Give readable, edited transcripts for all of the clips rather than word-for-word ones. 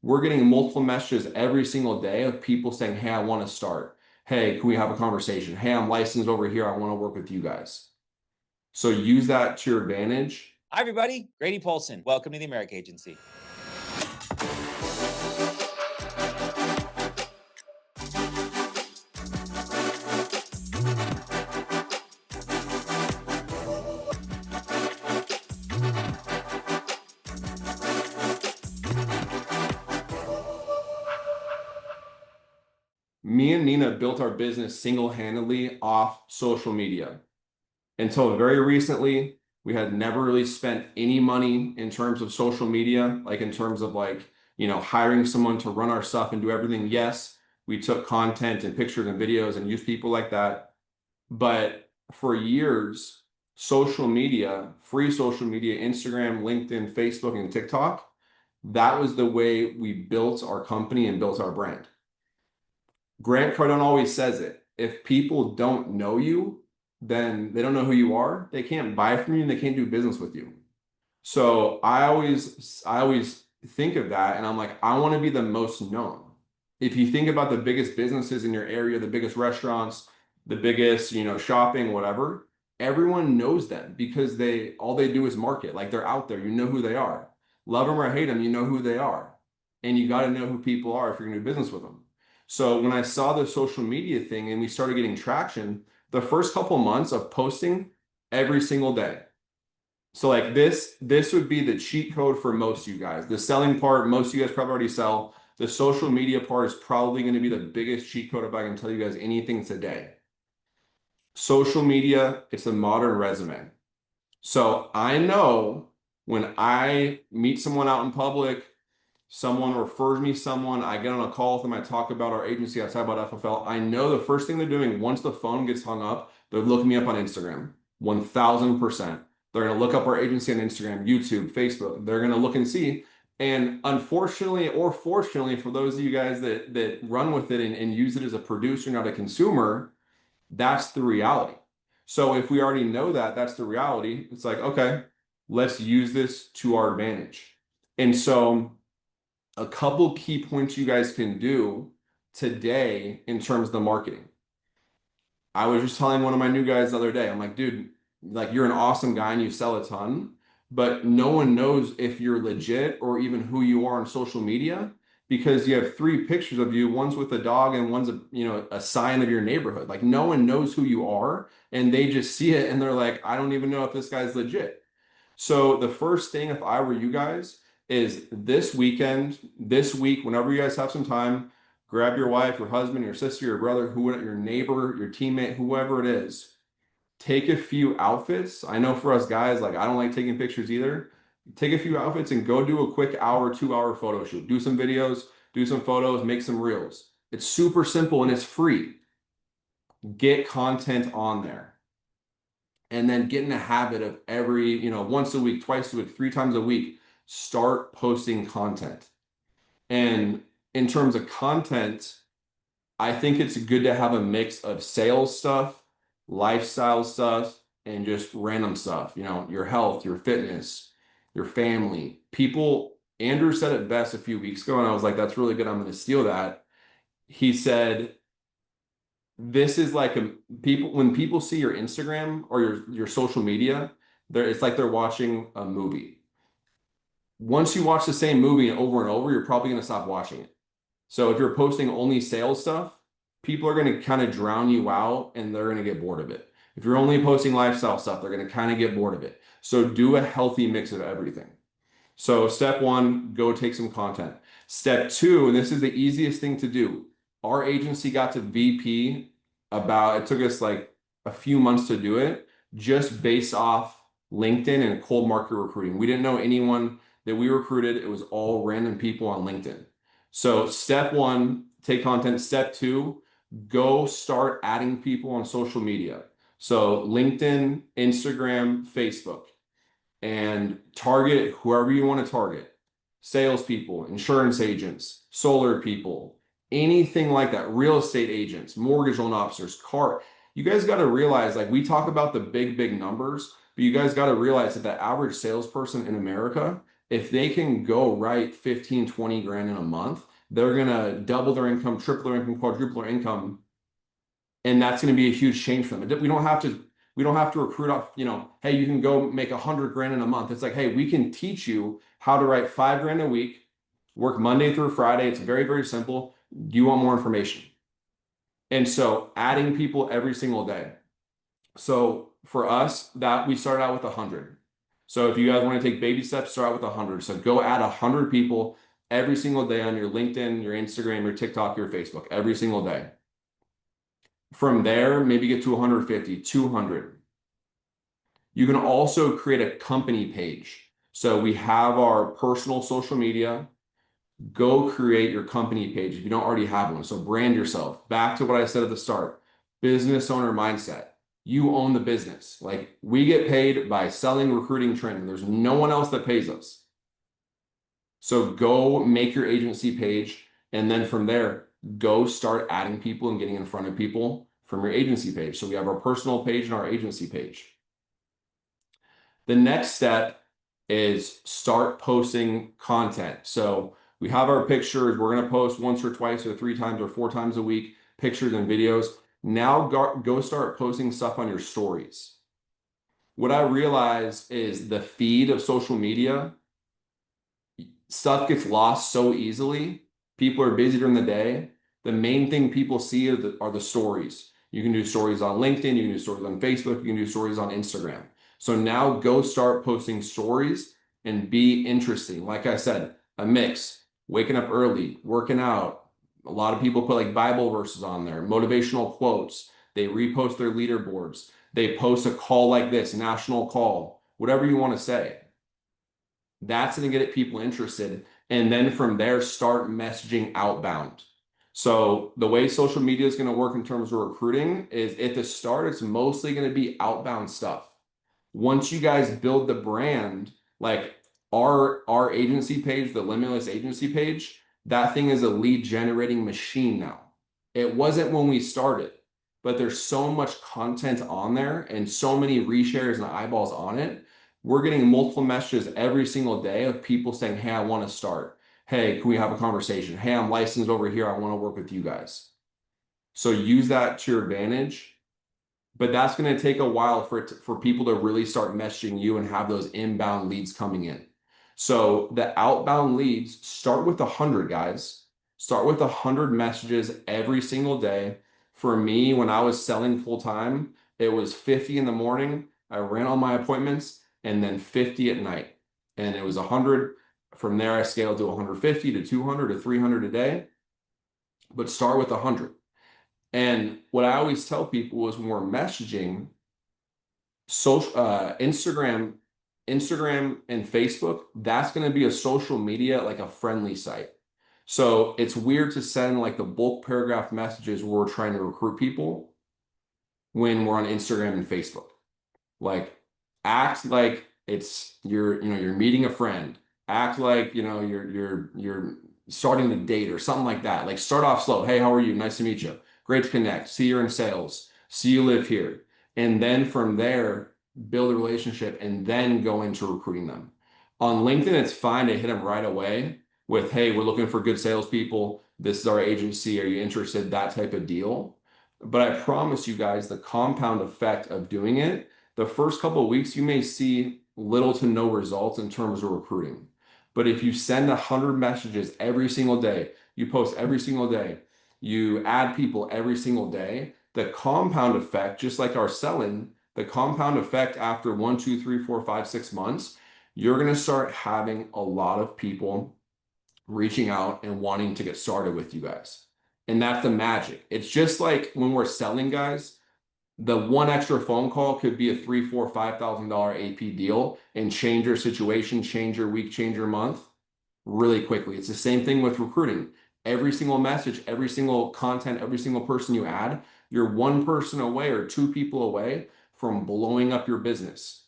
we're getting multiple messages every single day of people saying, hey, I want to start. Hey, can we have a conversation? Hey, I'm licensed over here. I want to work with you guys. So use that to your advantage. Hi, everybody. Grady Polson. Welcome to the America Agency. Me and Nina built our business single-handedly off social media. Until very recently, we had never really spent any money in terms of social media, like in terms of hiring someone to run our stuff and do everything. Yes, we took content and pictures and videos and used people like that. But for years, social media, free social media, Instagram, LinkedIn, Facebook, and TikTok, that was the way we built our company and built our brand. Grant Cardone always says it. If people don't know you, then they don't know who you are. They can't buy from you and they can't do business with you. So I always think of that and I'm like, I want to be the most known. If you think about the biggest businesses in your area, the biggest restaurants, the biggest, shopping, whatever, everyone knows them because they all they do is market. Like they're out there, you know who they are. Love them or hate them, you know who they are. And you got to know who people are if you're going to do business with them. So when I saw the social media thing and we started getting traction, the first couple months of posting every single day. So like this would be the cheat code for most of you guys. The selling part, most of you guys probably already sell. The social media part is probably going to be the biggest cheat code if I can tell you guys anything today. Social media, it's a modern resume. So I know when I meet someone out in public, someone refers me someone, I get on a call with them, I talk about our agency, I talk about FFL. I know the first thing they're doing once the phone gets hung up, they're looking me up on Instagram, 1000%. They're going to look up our agency on Instagram, YouTube, Facebook. They're going to look and see. And unfortunately or fortunately, for those of you guys that run with it and use it as a producer, not a consumer, that's the reality. So if we already know that that's the reality, it's like, okay, let's use this to our advantage. And so a couple key points you guys can do today in terms of the marketing. I was just telling one of my new guys the other day, I'm like, dude, like you're an awesome guy and you sell a ton, but no one knows if you're legit or even who you are on social media because you have three pictures of you, one's with a dog and one's a sign of your neighborhood. Like no one knows who you are and they just see it and they're like, I don't even know if this guy's legit. So the first thing, if I were you guys, is this weekend, this week, whenever you guys have some time, grab your wife, your husband, your sister, your brother, your neighbor, your teammate, whoever it is. Take a few outfits. I know for us guys, like I don't like taking pictures either. Take a few outfits and go do a quick hour, 2 hour photo shoot. Do some videos, do some photos, make some reels. It's super simple and it's free. Get content on there and then get in a habit of every, once a week, twice a week, 3 times a week, start posting content. And in terms of content, I think it's good to have a mix of sales stuff, lifestyle stuff, and just random stuff, your health, your fitness, your family. Andrew said it best a few weeks ago, and I was like, that's really good. I'm going to steal that. He said, this is like when people see your Instagram or your social media, it's like they're watching a movie. Once you watch the same movie over and over, you're probably going to stop watching it. So if you're posting only sales stuff, people are going to kind of drown you out and they're going to get bored of it. If you're only posting lifestyle stuff, they're going to kind of get bored of it. So do a healthy mix of everything. So step one, go take some content. Step two, and this is the easiest thing to do. Our agency got to VP it took us like a few months to do it, just based off LinkedIn and cold market recruiting. We didn't know anyone that we recruited. It was all random people on LinkedIn. So step one, take content. Step two, go start adding people on social media. So LinkedIn, Instagram, Facebook, and target whoever you want to target. Salespeople, insurance agents, solar people, anything like that, real estate agents, mortgage loan officers, car. You guys got to realize, like we talk about the big numbers, but you guys got to realize that the average salesperson in America if they can go write 15, 20 grand in a month, they're gonna double their income, triple their income, quadruple their income, and that's going to be a huge change for them. We don't have to recruit up, hey, you can go make 100 grand in a month. It's like, hey, we can teach you how to write 5 grand a week, work Monday through Friday. It's very, very simple. Do you want more information? And so adding people every single day. So for us, that we started out with 100. So if you guys want to take baby steps, start out with 100. So go add 100 people every single day on your LinkedIn, your Instagram, your TikTok, your Facebook, every single day. From there, maybe get to 150, 200. You can also create a company page. So we have our personal social media. Go create your company page if you don't already have one. So brand yourself. Back to what I said at the start, business owner mindset. You own the business. Like, we get paid by selling, recruiting, training. There's no one else that pays us. So go make your agency page. And then from there, go start adding people and getting in front of people from your agency page. So we have our personal page and our agency page. The next step is start posting content. So we have our pictures. We're going to post once or twice or 3 times or 4 times a week, pictures and videos. Now go start posting stuff on your stories. What I realize is the feed of social media, stuff gets lost so easily. People are busy during the day. The main thing people see are the stories. You can do stories on LinkedIn, you can do stories on Facebook, you can do stories on Instagram. So now go start posting stories and be interesting. Like I said, a mix, waking up early, working out. A lot of people put like Bible verses on there, motivational quotes. They repost their leaderboards. They post a call like this, national call, whatever you want to say. That's going to get people interested. And then from there, start messaging outbound. So the way social media is going to work in terms of recruiting is at the start, it's mostly going to be outbound stuff. Once you guys build the brand, like our agency page, the Limitless agency page, that thing is a lead generating machine now. It wasn't when we started, but there's so much content on there and so many reshares and eyeballs on it. We're getting multiple messages every single day of people saying, hey, I want to start. Hey, can we have a conversation? Hey, I'm licensed over here. I want to work with you guys. So use that to your advantage. But that's going to take a while for people to really start messaging you and have those inbound leads coming in. So the outbound leads, start with 100, guys. Start with 100 messages every single day. For me, when I was selling full time, it was 50 in the morning. I ran all my appointments, and then 50 at night. And it was 100. From there, I scaled to 150 to 200 to 300 a day. But start with 100. And what I always tell people is when we're messaging, social Instagram and Facebook, that's going to be a social media, like a friendly site. So it's weird to send like the bulk paragraph messages where we're trying to recruit people when we're on Instagram and Facebook. Like, act like you're meeting a friend. Act like you're starting to date or something like that. Like, start off slow. Hey, how are you? Nice to meet you. Great to connect. See you're in sales. See you live here. And then from there, build a relationship and then go into recruiting them. On LinkedIn, it's fine to hit them right away with, hey, we're looking for good salespeople. This is our agency. Are you interested? That type of deal. But I promise you guys, the compound effect of doing it, the first couple of weeks, you may see little to no results in terms of recruiting. But if you send 100 messages every single day, you post every single day, you add people every single day, the compound effect, just like our selling, the compound effect after 1, 2, 3, 4, 5, 6 months, you're going to start having a lot of people reaching out and wanting to get started with you guys. And that's the magic. It's just like when we're selling, guys, the one extra phone call could be a $3, $4, $5,000 AP deal and change your situation, change your week, change your month really quickly. It's the same thing with recruiting. Every single message, every single content, every single person you add, you're one person away or 2 people away from blowing up your business.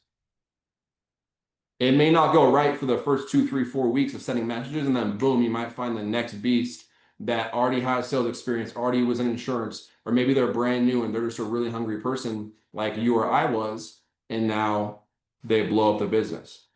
It may not go right for the first 2, 3, 4 weeks of sending messages, and then boom, you might find the next beast that already has sales experience, already was in insurance, or maybe they're brand new and they're just a really hungry person like you or I was, and now they blow up the business.